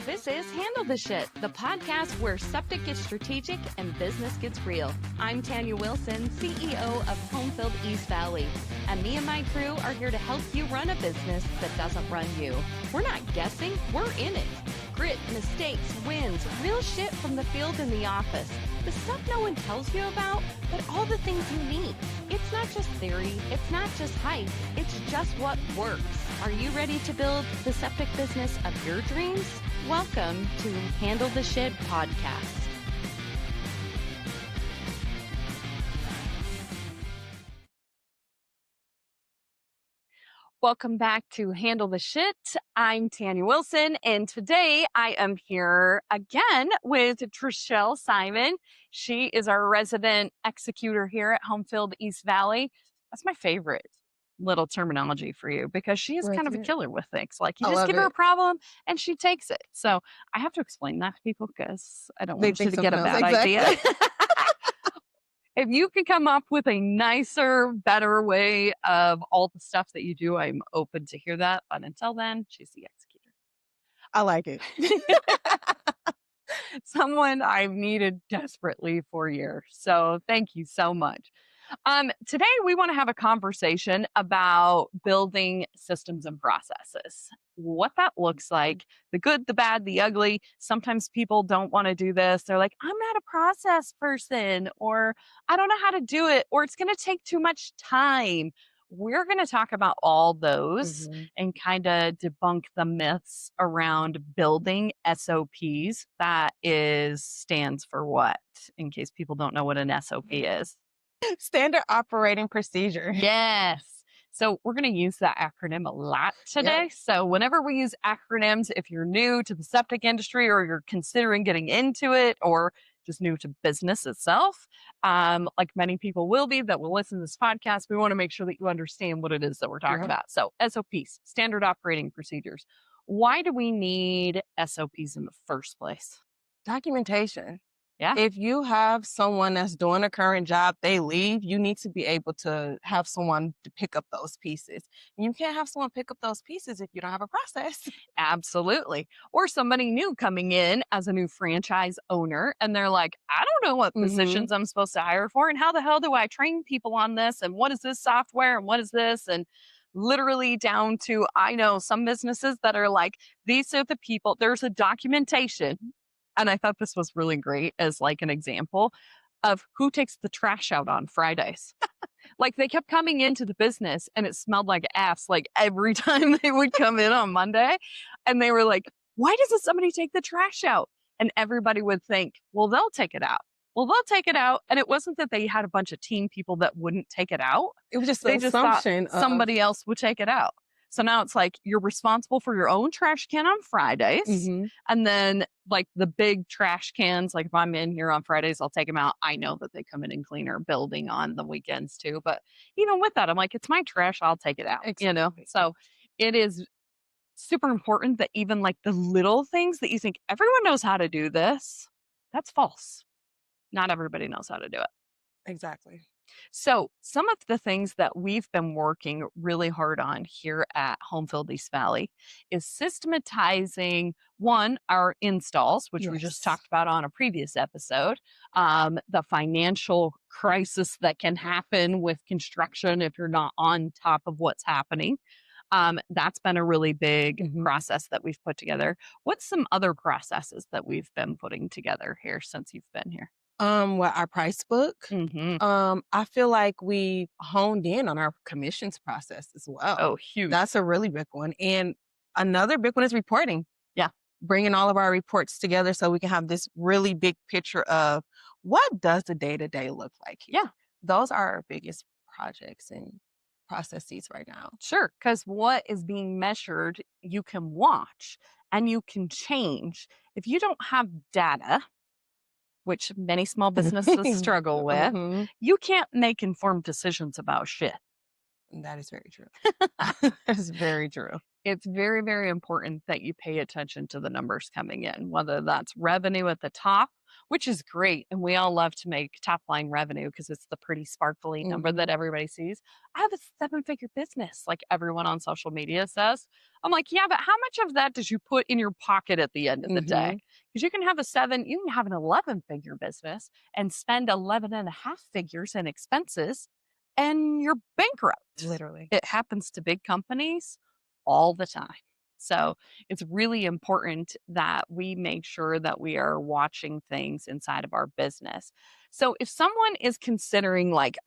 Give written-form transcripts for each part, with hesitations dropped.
This is Handle the Shit, the podcast where septic gets strategic and business gets real. I'm Tanya Wilson, CEO of HomeField East Valley, and me and my crew are here to help you run a business that doesn't run you. We're not guessing, we're in it. Grit, mistakes, wins, real shit from the field and the office. The stuff no one tells you about, but all the things you need. It's not just theory, it's not just hype, it's just what works. Are you ready to build the septic business of your dreams? Welcome to Handle the Shit podcast. Welcome back to Handle the Shit. I'm Tanya Wilson, and today I am here again with Trachelle Simon. She is our resident executor here at HomeField East Valley. That's my favorite little terminology for you because she is kind of a killer with things. Like you just give her a problem and she takes it. So I have to explain that to people because I don't want you to get a bad idea. If you can come up with a nicer, better way of all the stuff that you do, I'm open to hear that. But until then, she's the executor. I like it. Someone I've needed desperately for years. So thank you so much. Today, we want to have a conversation about building systems and processes, what that looks like, the good, the bad, the ugly. Sometimes people don't want to do this. They're like, I'm not a process person, or I don't know how to do it, or it's going to take too much time. We're going to talk about all those and kind of debunk the myths around building SOPs. That stands for what, in case people don't know what an SOP is? Standard operating procedure. Yes. So we're going to use that acronym a lot today. Yep. So whenever we use acronyms, if you're new to the septic industry or you're considering getting into it or just new to business itself, like many people will be that will listen to this podcast, we want to make sure that you understand what it is that we're talking about. So SOPs, standard operating procedures. Why do we need SOPs in the first place? Documentation. Yeah. If you have someone that's doing a current job, they leave, you need to be able to have someone to pick up those pieces. And you can't have someone pick up those pieces if you don't have a process. Absolutely. Or somebody new coming in as a new franchise owner, and they're like, I don't know what positions I'm supposed to hire for, and how the hell do I train people on this, and what is this software, and what is this, and literally down to, I know some businesses that are like, these are the people, there's a documentation. And I thought this was really great as like an example of who takes the trash out on Fridays. Like they kept coming into the business and it smelled like ass like every time they would come in on Monday. And they were like, why doesn't somebody take the trash out? And everybody would think, well, they'll take it out. Well, they'll take it out. And it wasn't that they had a bunch of team people that wouldn't take it out. It was just they an just assumption thought somebody else would take it out. So now it's like you're responsible for your own trash can on Fridays. And then like the big trash cans, like if I'm in here on Fridays, I'll take them out. I know that they come in and clean our building on the weekends too. But even with that, I'm like, it's my trash. I'll take it out, you know? So it is super important that even like the little things that you think everyone knows how to do this, that's false. Not everybody knows how to do it. Exactly. So some of the things that we've been working really hard on here at HomeField East Valley is systematizing, one, our installs, which we just talked about on a previous episode, the financial crisis that can happen with construction if you're not on top of what's happening. That's been a really big process that we've put together. What's some other processes that we've been putting together here since you've been here? Our price book. I feel like we honed in on our commissions process as well. Oh, huge. That's a really big one. And another big one is reporting. Yeah. Bringing all of our reports together so we can have this really big picture of what does the day-to-day look like here? Yeah. Those are our biggest projects and processes right now. Sure. Because what is being measured, you can watch and you can change. If you don't have data, which many small businesses struggle with, you can't make informed decisions about shit. That is very true. That is very true. It's very, very important that you pay attention to the numbers coming in, whether that's revenue at the top which is great. And we all love to make top line revenue because it's the pretty sparkly number that Mhm. everybody sees. I have a 7-figure business, like everyone on social media says. I'm like, yeah, but how much of that does you put in your pocket at the end of the day? Mhm. Because you can have an 11-figure business and spend 11 and a half figures in expenses and you're bankrupt. Literally. It happens to big companies all the time. So it's really important that we make sure that we are watching things inside of our business. So if someone is considering, like,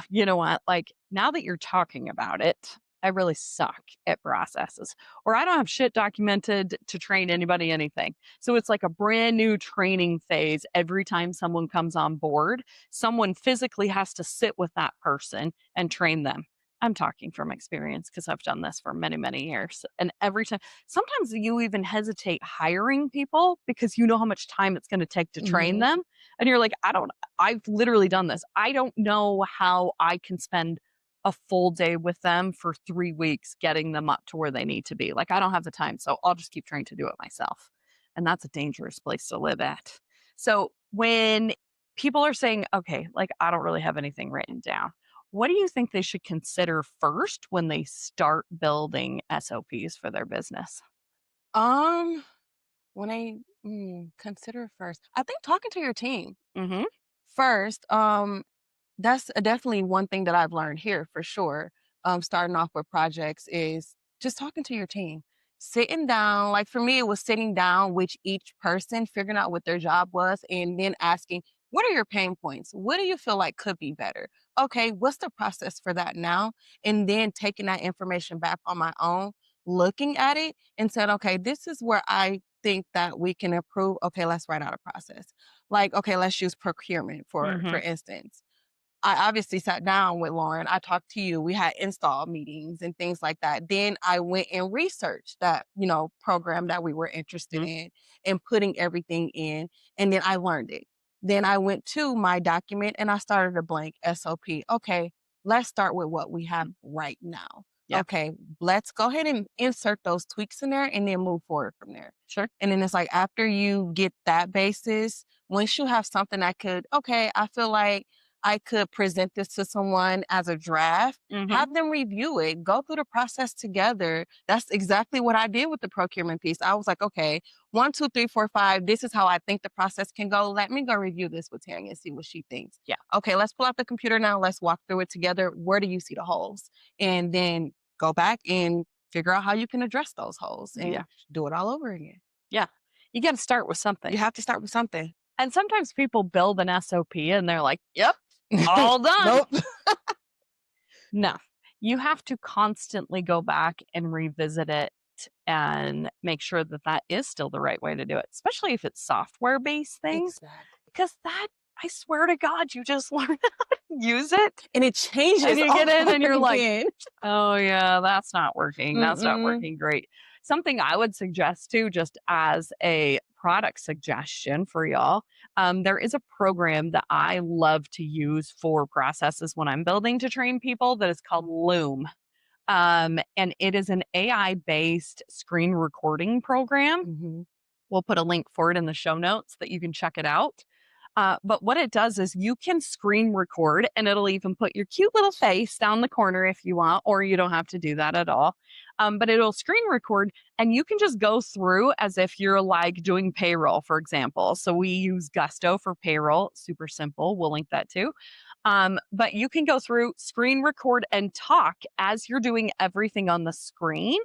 you know what, like now that you're talking about it, I really suck at processes, or I don't have shit documented to train anybody anything. So it's like a brand new training phase every time someone comes on board. Someone physically has to sit with that person and train them. I'm talking from experience because I've done this for many, many years. And every time, sometimes you even hesitate hiring people because you know how much time it's going to take to train Mhm. them. And you're like, I've literally done this. I don't know how I can spend a full day with them for 3 weeks getting them up to where they need to be. Like, I don't have the time. So I'll just keep trying to do it myself. And that's a dangerous place to live at. So when people are saying, okay, like, I don't really have anything written down, what do you think they should consider first when they start building SOPs for their business? Um, when I consider first, I think talking to your team Mhm. first. That's definitely one thing that I've learned here for sure. Starting off with projects is just talking to your team, sitting down. Like for me, it was sitting down with each person, figuring out what their job was, and then asking, what are your pain points? What do you feel like could be better? Okay, what's the process for that now? And then taking that information back on my own, looking at it and said, okay, this is where I think that we can improve. Okay, let's write out a process. Like, okay, let's use procurement for Mhm. instance. I obviously sat down with Lauren. I talked to you. We had install meetings and things like that. Then I went and researched that, program that we were interested Mhm. in and putting everything in. And then I learned it. Then I went to my document and I started a blank SOP. Okay, let's start with what we have right now. Yeah. Okay, let's go ahead and insert those tweaks in there and then move forward from there. Sure. And then it's like after you get that basis, once you have something that could, okay, I feel like I could present this to someone as a draft, Mhm. have them review it, go through the process together. That's exactly what I did with the procurement piece. I was like, okay, 1, 2, 3, 4, 5. This is how I think the process can go. Let me go review this with Tanya and see what she thinks. Yeah. Okay, let's pull out the computer now. Let's walk through it together. Where do you see the holes? And then go back and figure out how you can address those holes Yeah. and do it all over again. Yeah. You got to start with something. You have to start with something. And sometimes people build an SOP and they're like, "Yep, all done." Nope. No. You have to constantly go back and revisit it and make sure that that is still the right way to do it, especially if it's software-based things, Exactly. because that, I swear to God, you just learn how to use it And it and changes you get in over and you're like, again. "Oh, yeah, that's not working. That's not Mm-mm. working great." Something I would suggest too, just as a product suggestion for y'all, there is a program that I love to use for processes when I'm building to train people that is called Loom. And it is an AI based screen recording program. Mhm. We'll put a link for it in the show notes that you can check it out. But what it does is you can screen record and it'll even put your cute little face down the corner if you want, or you don't have to do that at all. But it'll screen record and you can just go through as if you're like doing payroll, for example. So we use Gusto for payroll, super simple. We'll link that too. But you can go through, screen record, and talk as you're doing everything on the screen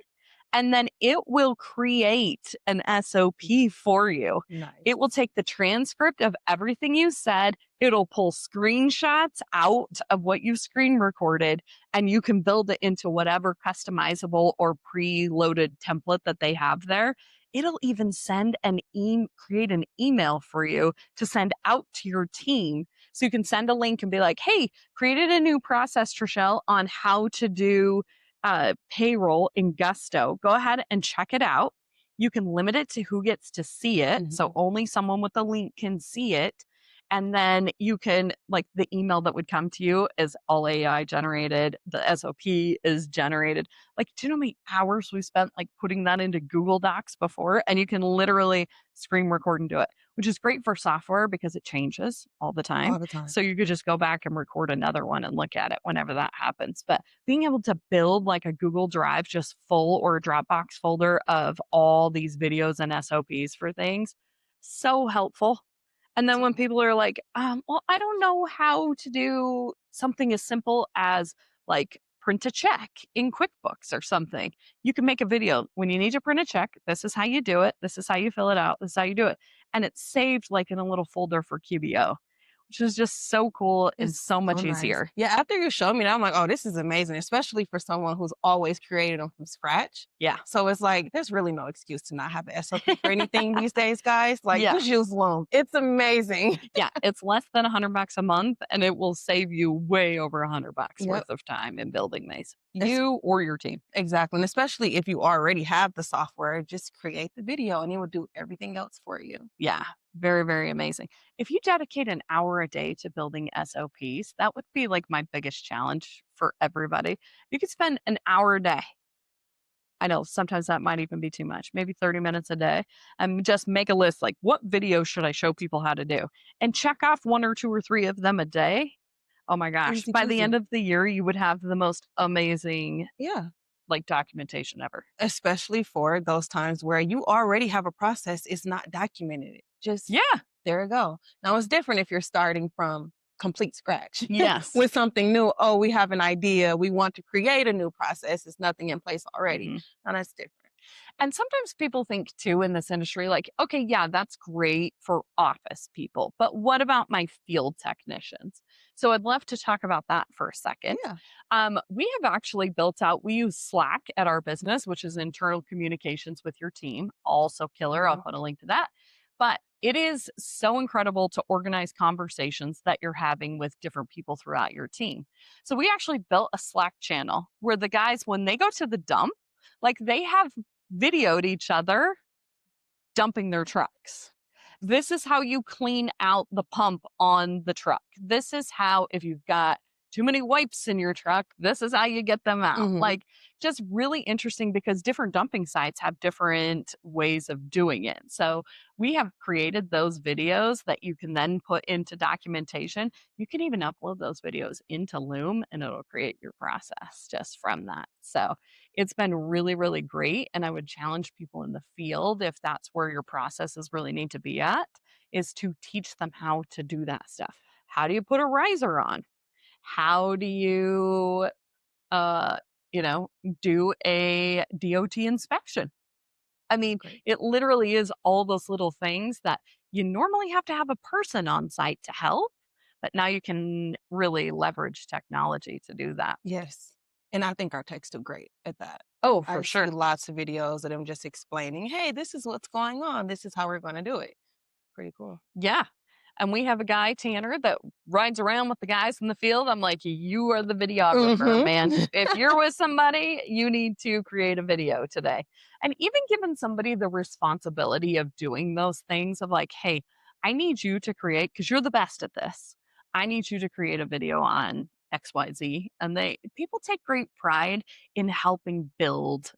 and then it will create an SOP for you. Nice. It will take the transcript of everything you said. It'll pull screenshots out of what you screen recorded, and you can build it into whatever customizable or preloaded template that they have there. It'll even create an email for you to send out to your team. So you can send a link and be like, "Hey, created a new process, Trachelle, on how to do payroll in Gusto. Go ahead and check it out. You can limit it to who gets to see it. So Mhm. only someone with the link can see it. And then you can, like, the email that would come to you is all AI generated. The SOP is generated. Like, do you know how many hours we spent like putting that into Google Docs before? And you can literally screen record and do it, which is great for software because it changes all the time. All the time. So you could just go back and record another one and look at it whenever that happens. But being able to build like a Google Drive just full or a Dropbox folder of all these videos and SOPs for things, so helpful. And then when people are like, well, I don't know how to do something as simple as like print a check in QuickBooks or something. You can make a video. When you need to print a check, this is how you do it. This is how you fill it out. This is how you do it. And it's saved like in a little folder for QBO, which is just so cool and It's so so much nice. easier. Yeah, after you showed me that, I'm like, oh, this is amazing, especially for someone who's always created them from scratch. Yeah. So it's like, there's really no excuse to not have an SOP for anything these days, guys. Like, Yeah. just use Loom. It's amazing. Yeah. It's less than $100 a month and it will save you way over $100 Yep. worth of time in building these. You or your team. Exactly. And especially if you already have the software, just create the video and it will do everything else for you. Yeah. Very, very amazing. If you dedicate an hour a day to building SOPs, that would be like my biggest challenge for everybody. You could spend an hour a day. I know sometimes that might even be too much, maybe 30 minutes a day, and just make a list like, what video should I show people how to do? And check off one or two or three of them a day. Oh my gosh. Easy By the peasy. end of the year, you would have the most amazing Yeah. like documentation ever. Especially for those times where you already have a process, it's not documented. Just Yeah. there you go. Now it's different if you're starting from complete scratch. Yes. With something new. Oh, we have an idea. We want to create a new process. There's nothing in place already. Mhm. Now that's different. And sometimes people think too in this industry, like, okay, yeah, that's great for office people, but what about my field technicians? So I'd love to talk about that for a second. Yeah. We have actually built out, we use Slack at our business, which is internal communications with your team. Also killer. I'll Mhm. put a link to that. But it is so incredible to organize conversations that you're having with different people throughout your team. So we actually built a Slack channel where the guys, when they go to the dump, like they have videoed each other dumping their trucks. This is how you clean out the pump on the truck. This is how, if you've got too many wipes in your truck, this is how you get them out. Mhm. Like, just really interesting because different dumping sites have different ways of doing it. So, we have created those videos that you can then put into documentation. You can even upload those videos into Loom and it'll create your process just from that. So, it's been really, really great. And I would challenge people in the field, if that's where your processes really need to be at, is to teach them how to do that stuff. How do you put a riser on? How do you, uh, you know, do a DOT inspection? I mean, Great. it literally is all those little things that you normally have to have a person on site to help, but now you can really leverage technology to do that. Yes. And I think our techs do great at that. Oh, I for see sure. lots of videos of them just explaining, hey, this is what's going on. This is how we're going to do it. Pretty cool. Yeah. And we have a guy, Tanner, that rides around with the guys in the field. I'm like, you are the videographer, Mhm. man. If you're with somebody, you need to create a video today. And even giving somebody the responsibility of doing those things of like, hey, I need you to create, because you're the best at this. I need you to create a video on XYZ. And people take great pride in helping build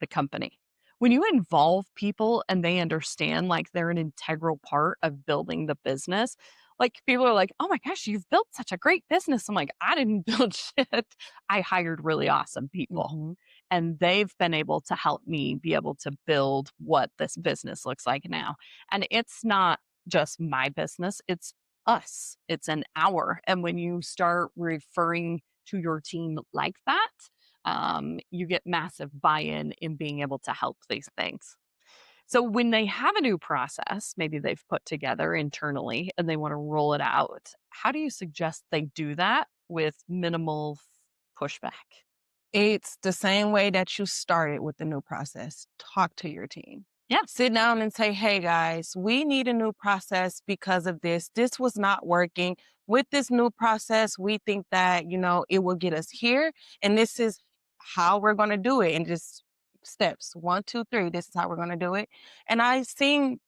the company. When you involve people and they understand like they're an integral part of building the business, like people are like, oh my gosh, you've built such a great business. I'm like, I didn't build shit. I hired really awesome people. Mhm. And they've been able to help me be able to build what this business looks like now. And it's not just my business, it's us, it's an hour. And when you start referring to your team like that, you get massive buy in being able to help these things. So when they have a new process, maybe they've put together internally and they want to roll it out, how do you suggest they do that with minimal pushback? It's the same way that you started with the new process. Talk to your team. Yeah. Sit down and say, hey guys, we need a new process because of this. This was not working. With this new process, we think that, it will get us here. And this is how we're going to do it. And just steps 1, 2, 3. This is how we're going to do it. And I seen,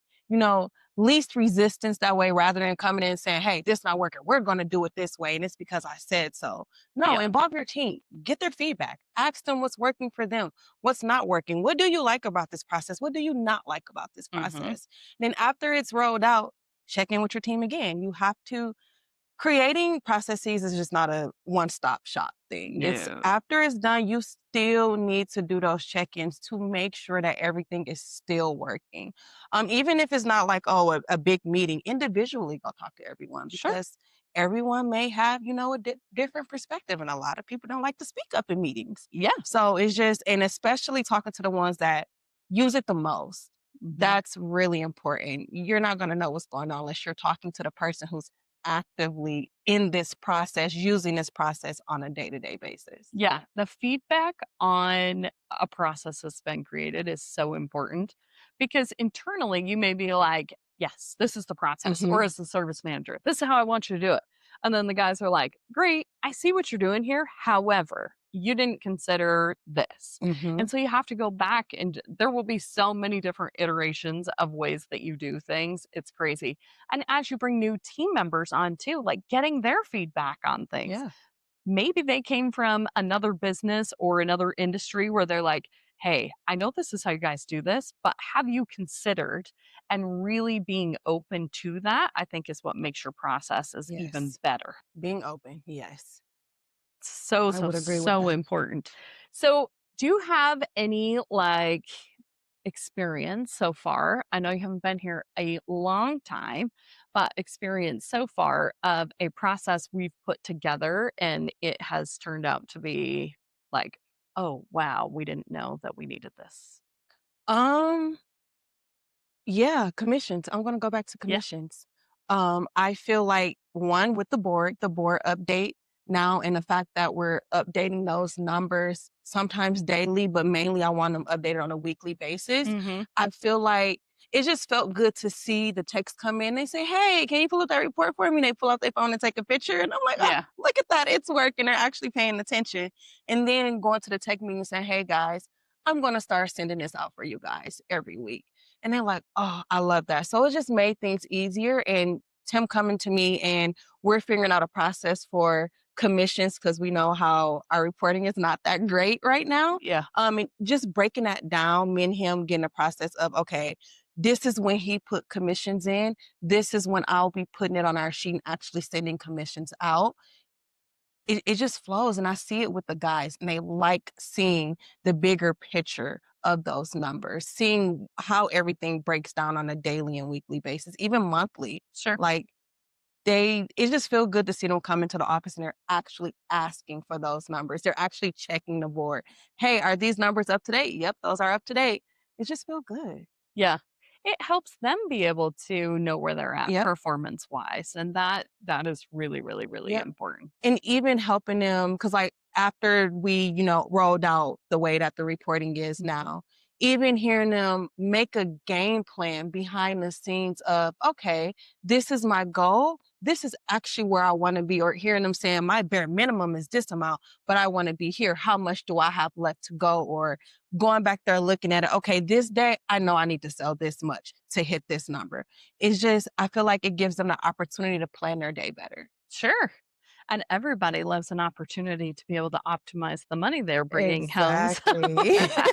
least resistance that way rather than coming in and saying, hey, this not working. We're going to do it this way. And it's because I said so. No, Yeah. involve your team. Get their feedback. Ask them what's working for them, what's not working. What do you like about this process? What do you not like about this Hmm. process? Then after it's rolled out, check in with your team again. You have to creating processes is just not a one-stop shop thing. It's No. after it's done, you still need to do those check-ins to make sure that everything is still working. Even if it's not like, oh, a big meeting, individually go talk to everyone Sure. because everyone may have, a different perspective. And a lot of people don't like to speak up in meetings. Yeah. So it's just, and especially talking to the ones that use it the most. Mhm. That's really important. You're not going to know what's going on unless you're talking to the person who's actively in this process, using this process on a day-to-day basis. Yeah, the feedback on a process that's been created is so important because internally you may be like, yes, this is the process, Hmm. or as the service manager, this is how I want you to do it. And then the guys are like, great, I see what you're doing here. However, you didn't consider this. Hmm. And so you have to go back, and there will be so many different iterations of ways that you do things. It's crazy. And as you bring new team members on too, like getting their feedback on things, Yeah. maybe they came from another business or another industry where they're like, hey, I know this is how you guys do this, but have you considered? And really being open to that, I think, is what makes your processes even Yes. better. Being open. Yes. So, I so, would agree with so that. important. So, do you have any like experience so far? I know you haven't been here a long time, but experience so far of a process we've put together and it has turned out to be like, oh, wow, we didn't know that we needed this. Um, Yeah, commissions. I'm gonna go back to Yeah. commissions. I feel like one with the board update now, and the fact that we're updating those numbers sometimes daily, but mainly I want them updated on a weekly basis. Hmm. I feel like it just felt good to see the text come in. They say, "Hey, can you pull up that report for me?" They pull out their phone and take a picture, and I'm like, "Oh, Yeah. look at that! It's working. They're actually paying attention." And then going to the tech meeting and saying, "Hey guys, I'm gonna start sending this out for you guys every week." And they're like, "Oh, I love that." So it just made things easier. And Tim coming to me and we're figuring out a process for commissions because we know how our reporting is not that great right now. Yeah. And just breaking that down, me and him getting a process of, okay, this is when he put commissions in. This is when I'll be putting it on our sheet and actually sending commissions out. It just flows, and I see it with the guys, and they like seeing the bigger picture of those numbers, seeing how everything breaks down on a daily and weekly basis, even monthly. Sure. Like, it just feel good to see them come into the office and they're actually asking for those numbers. They're actually checking the board. "Hey, are these numbers up to date?" "Yep, those are up to date." It just feel good. Yeah. It helps them be able to know where they're at Yep, performance wise. And that is really, really, really yep. important. And even helping them, because like after we, rolled out the way that the reporting is Mhm. now, even hearing them make a game plan behind the scenes of, okay, this is my goal. This is actually where I want to be, or hearing them saying my bare minimum is this amount, but I want to be here. How much do I have left to go? Or going back there looking at it, okay, this day I know I need to sell this much to hit this number. It's just, I feel like it gives them the opportunity to plan their day better. Sure. And everybody loves an opportunity to be able to optimize the money they're bringing home. So Exactly.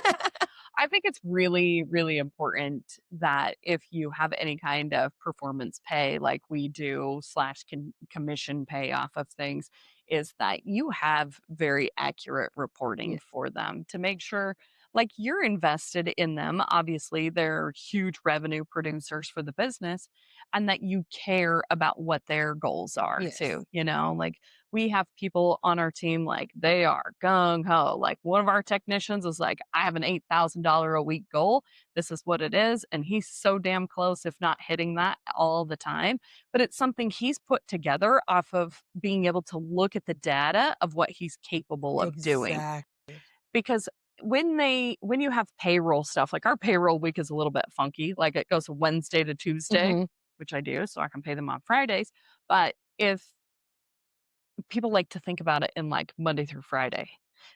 I think it's really, really important that if you have any kind of performance pay like we do, slash commission pay off of things, is that you have very accurate reporting Yeah, for them to make sure like you're invested in them. Obviously, they're huge revenue producers for the business, and that you care about what their goals are yes, too. Like we have people on our team, like they are gung ho. Like one of our technicians is like, I have an $8,000 a week goal. This is what it is. And he's so damn close, if not hitting that all the time. But it's something he's put together off of being able to look at the data of what he's capable of doing. exactly. Because when you have payroll stuff, like our payroll week is a little bit funky, like it goes Wednesday to Tuesday, Mhm. which I do, so I can pay them on Fridays. But if people like to think about it in like Monday through Friday.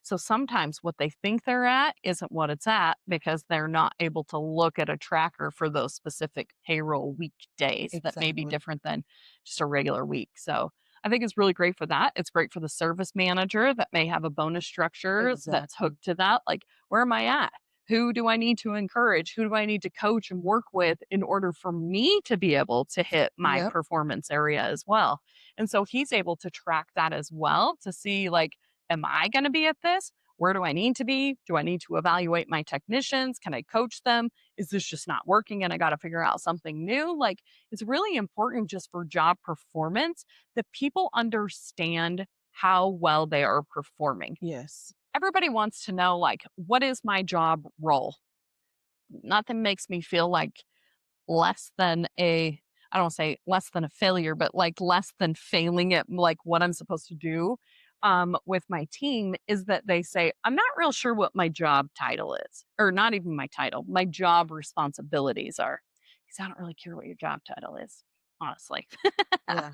So sometimes what they think they're at isn't what it's at because they're not able to look at a tracker for those specific payroll weekdays that may be Exactly. different than just a regular week. So I think it's really great for that. It's great for the service manager that may have a bonus structure that's Exactly. hooked to that. Like, where am I at? Who do I need to encourage? Who do I need to coach and work with in order for me to be able to hit my Yep. performance area as well? And so he's able to track that as well to see, like, am I going to be at this? Where do I need to be? Do I need to evaluate my technicians? Can I coach them? Is this just not working and I got to figure out something new? Like, it's really important just for job performance that people understand how well they are performing. Yes. Everybody wants to know, like, what is my job role? Nothing makes me feel like less than a, I don't say less than a failure, but like less than failing at like what I'm supposed to do with my team is that they say, I'm not real sure what my job title is, or not even my title, my job responsibilities are. Because I don't really care what your job title is, honestly. Yeah.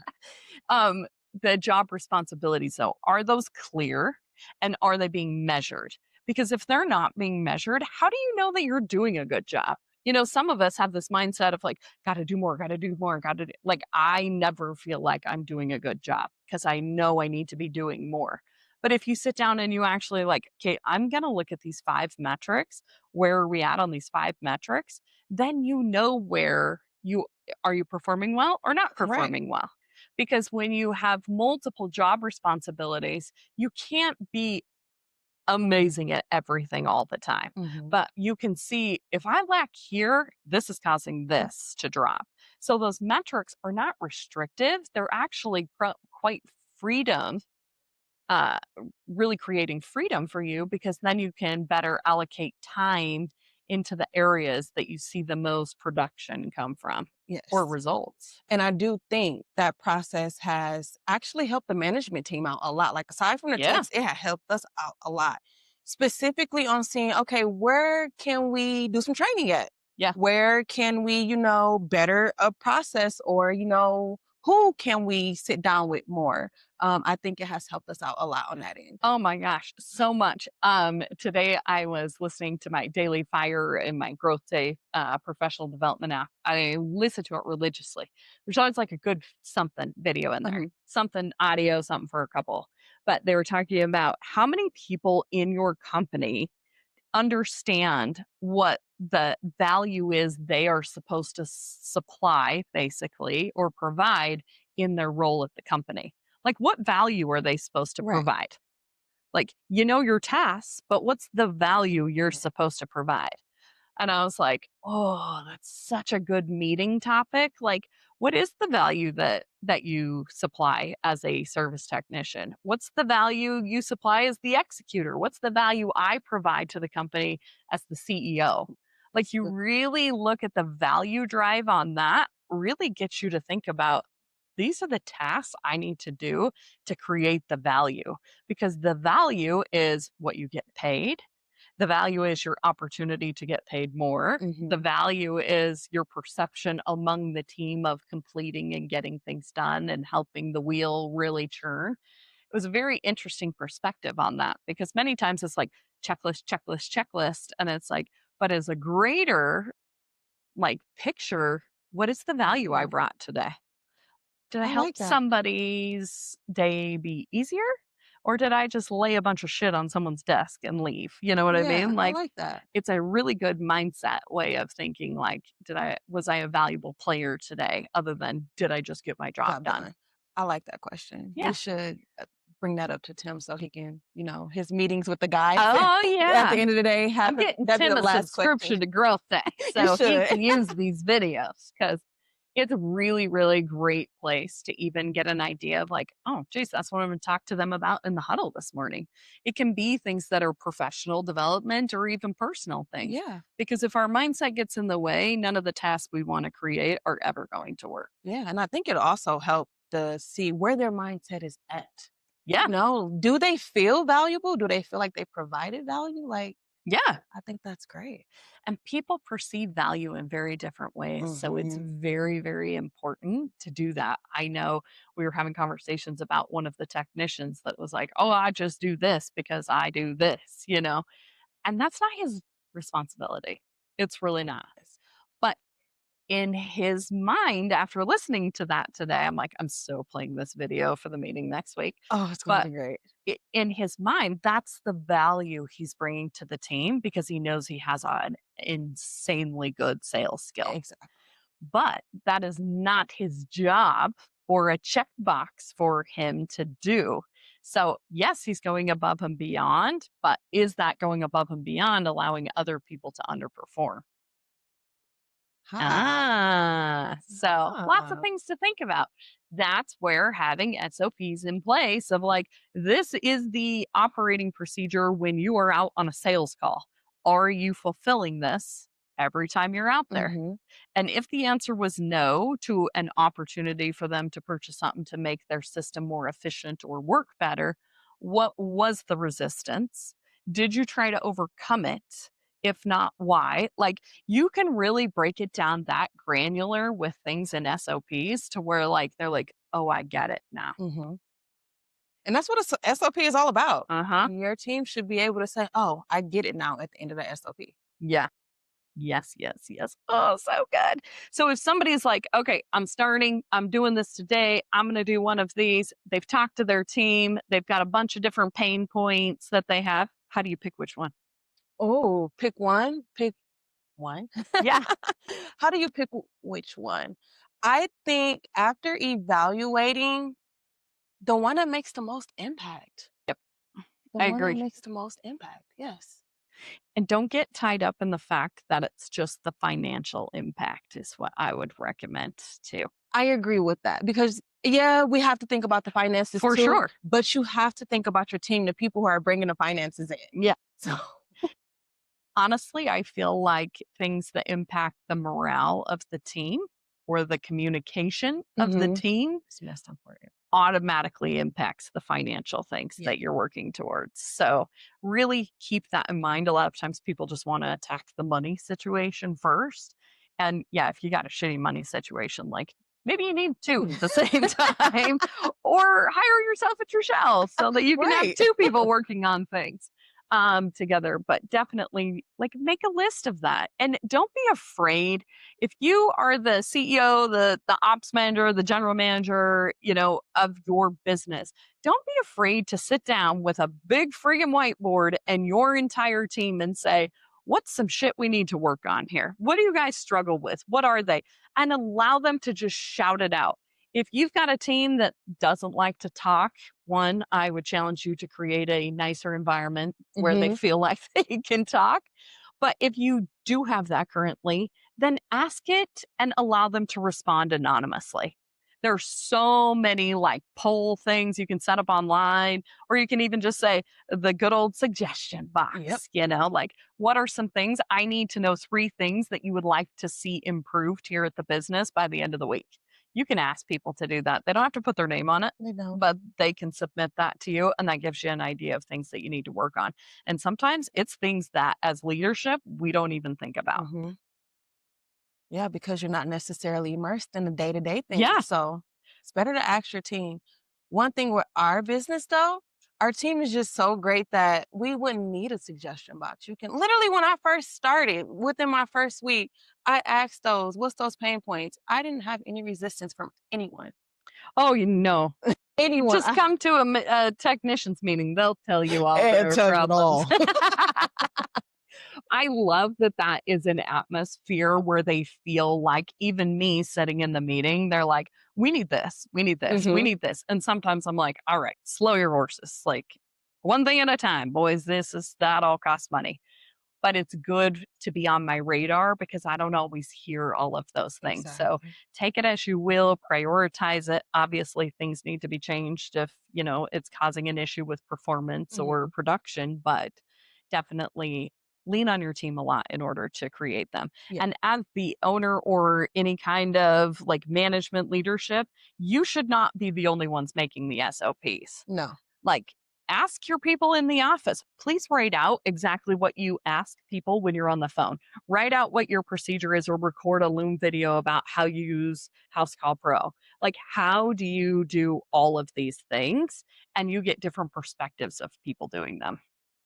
um, the job responsibilities, though, are those clear and are they being measured? Because if they're not being measured, how do you know that you're doing a good job? You know, some of us have this mindset of like, got to do more, got to do more, got to do. Like, I never feel like I'm doing a good job because I know I need to be doing more. But if you sit down and you actually like, okay, I'm going to look at these 5 metrics. Where are we at on these 5 metrics? Then you know where you are you performing well or not Correct. performing well. Because when you have multiple job responsibilities, you can't be amazing at everything all the time. Hmm. But you can see if I lack here, this is causing this to drop. So those metrics are not restrictive, they're actually quite freedom, uh, really creating freedom for you because then you can better allocate time into the areas that you see the most production come from or Yes. results. And I do think that process has actually helped the management team out a lot. Like aside from the Yeah. techs, it has helped us out a lot. Specifically on seeing, okay, where can we do some training at? Yeah. Where can we, better a process or, who can we sit down with more? I think it has helped us out a lot on that end. Oh my gosh, so much. Today I was listening to my daily fire and my growth day professional development app. I listen to it religiously. There's always like a good something video in there, Mhm. something audio, something for a couple. But they were talking about how many people in your company understand what the value is they are supposed to supply, basically, or provide in their role at the company. Like, what value are they supposed to Right. provide? Like, you know your tasks, but what's the value you're supposed to provide? And I was like, "Oh, that's such a good meeting topic." Like, what is the value that you supply as a service technician? What's the value you supply as the executor? What's the value I provide to the company as the CEO? Like, you Good. really look at the value drive on that, really gets you to think about these are the tasks I need to do to create the value because the value is what you get paid. The value is your opportunity to get paid more. The Mhm. value is your perception among the team of completing and getting things done and helping the wheel really churn. It was a very interesting perspective on that because many times it's like checklist, checklist, checklist. And it's like, but as a greater like picture, what is the value I Yeah. brought today? Did I I help like that. somebody's day be easier? Or did I just lay a bunch of shit on someone's desk and leave? You know what I Yeah, mean? I Like, like that. it's a really good mindset way of thinking, like, was I a valuable player today other than did I just get my job Job done? done. I like that question. We Yeah. should bring that up to Tim so he can, his meetings with the guys Oh, at yeah. the end of the day I'm have it. getting That'd be Tim the a last question. subscription to Growth Day You so he should. can use these videos because it's a really, really great place to even get an idea of like, oh, geez, that's what I'm going to talk to them about in the huddle this morning. It can be things that are professional development or even personal things. Yeah. Because if our mindset gets in the way, none of the tasks we want to create are ever going to work. Yeah. And I think it'll also help to see where their mindset is at. Yeah. Do they feel valuable? Do they feel like they provided value? Like, Yeah. I think that's great. And people perceive value in very different ways. So it's Hmm. very, very important to do that. I know we were having conversations about one of the technicians that was like, oh, I just do this because I do this, and that's not his responsibility. It's really not. But in his mind, after listening to that today, I'm like, I'm so playing this video for the meeting next week. Oh, it's going to But be great. in his mind, that's the value he's bringing to the team because he knows he has an insanely good sales skill. Exactly. But that is not his job or a checkbox for him to do. So, yes, he's going above and beyond, but is that going above and beyond allowing other people to underperform? Ha. So lots of Ha. things to think about. That's where having SOPs in place of like, this is the operating procedure when you are out on a sales call. Are you fulfilling this every time you're out there? Hmm. And if the answer was no to an opportunity for them to purchase something to make their system more efficient or work better, what was the resistance? Did you try to overcome it? If not, why? Like you can really break it down that granular with things in SOPs to where like they're like, oh, I get it now. Hmm. And that's what a SOP is all about. Uh huh. Your team should be able to say, "Oh, I get it now," at the end of the SOP. Yeah. Yes, yes, yes. Oh, so good. So if somebody's like, okay, I'm doing this today, I'm going to do one of these. They've talked to their team, they've got a bunch of different pain points that they have. How do you pick which one? Oh, pick one. Pick one. Yeah. How do you pick which one? I think after evaluating, the one that makes the most impact. Yep. The I one that agree. makes the most impact. Yes. And don't get tied up in the fact that it's just the financial impact, is what I would recommend too. I agree with that because yeah, we have to think about the finances For too, sure. but you have to think about your team, the people who are bringing the finances in. Yeah. So, Honestly, I feel like things that impact the morale of the team or the communication of the mhm. team It's most important. automatically impacts the financial things Yeah. that you're working towards. So, really keep that in mind. A lot of times people just want to attack the money situation first. And yeah, if you got a shitty money situation, like maybe you need two at the same time, or hire yourself a Trachelle so that you can have Right. two people working on things together. But definitely like make a list of that. And don't be afraid if you are the CEO, the ops manager, the general manager, of your business, don't be afraid to sit down with a big friggin' whiteboard and your entire team and say, what's some shit we need to work on here? What do you guys struggle with? What are they? And allow them to just shout it out. If you've got a team that doesn't like to talk, one, I would challenge you to create a nicer environment where they Mhm. feel like they can talk. But if you do have that currently, then ask it and allow them to respond anonymously. There's so many like poll things you can set up online, or you can even just say the good old suggestion Yep. box, like what are some things I need to know 3 things that you would like to see improved here at the business by the end of the week. You can ask people to do that. They don't have to put their name on it, They don't. but they can submit that to you and that gives you an idea of things that you need to work on. And sometimes it's things that as leadership we don't even think about. Mhm. Yeah, because you're not necessarily immersed in the day-to-day Yeah. things. So it's better to ask your team. One thing with our business though, our team is just so great that we wouldn't need a suggestion box. You can literally when I first started, within my first week, I asked what's those pain points? I didn't have any resistance from anyone. Oh, you know. Anyone. Just come to a technician's meeting. They'll tell you all It their tells it problems. all. I love that that is an atmosphere where they feel like even me sitting in the meeting, they're like, we need this, we need this, we Mhm. need this. And sometimes I'm like, all right, slow your horses. Like one thing at a time, boys. That all costs money. But it's good to be on my radar because I don't always hear all of those things. So Exactly. take it as you will, prioritize it. Obviously, things need to be changed if, it's causing an issue with performance or Mhm. production, but definitely lean on your team a lot in order to create them. Yeah. And as the owner or any kind of like management leadership, you should not be the only ones making the SOPs. No. Like ask your people in the office. Please write out exactly what you ask people when you're on the phone. Write out what your procedure is, or record a Loom video about how you use House Call Pro. Like, how do you do all of these things? And you get different perspectives of people doing them.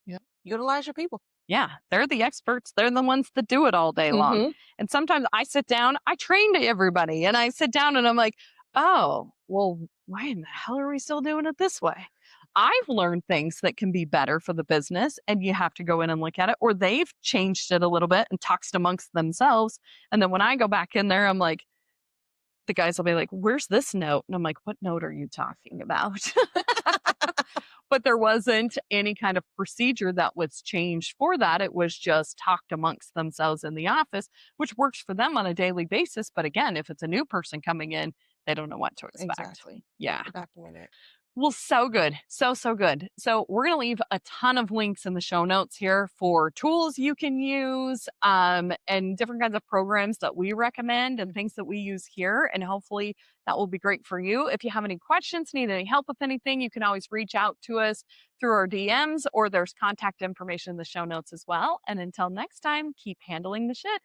Yep. Utilize your people. Yeah, they're the experts. They're the ones that do it all day long. And sometimes I sit down, I train everybody, and I sit down and I'm like, oh, well, why in the hell are we still doing it this way? I've learned things that can be better for the business, and you have to go in and look at it, or they've changed it a little bit and talked amongst themselves. And then when I go back in there, I'm like, the guys will be like, where's this note? And I'm like, what note are you talking about? But there wasn't any kind of procedure that was changed for that. It was just talked amongst themselves in the office, which works for them on a daily basis. But again, if it's a new person coming in, they don't know what to expect. Exactly. Yeah. Document it. Well, so good. So good. So we're going to leave a ton of links in the show notes here for tools you can use, and different kinds of programs that we recommend and things that we use here. And hopefully that will be great for you. If you have any questions, need any help with anything, you can always reach out to us through our DMs, or there's contact information in the show notes as well. And until next time, keep handling the shit.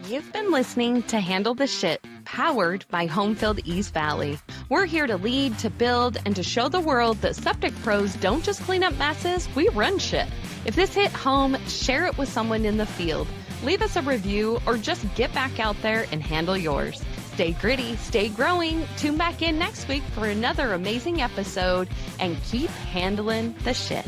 You've been listening to Handle the Shit, powered by HomeField East Valley. We're here to lead, to build, and to show the world that septic pros don't just clean up messes, we run shit. If this hit home, share it with someone in the field. Leave us a review, or just get back out there and handle yours. Stay gritty, stay growing. Tune back in next week for another amazing episode, and keep handling the shit.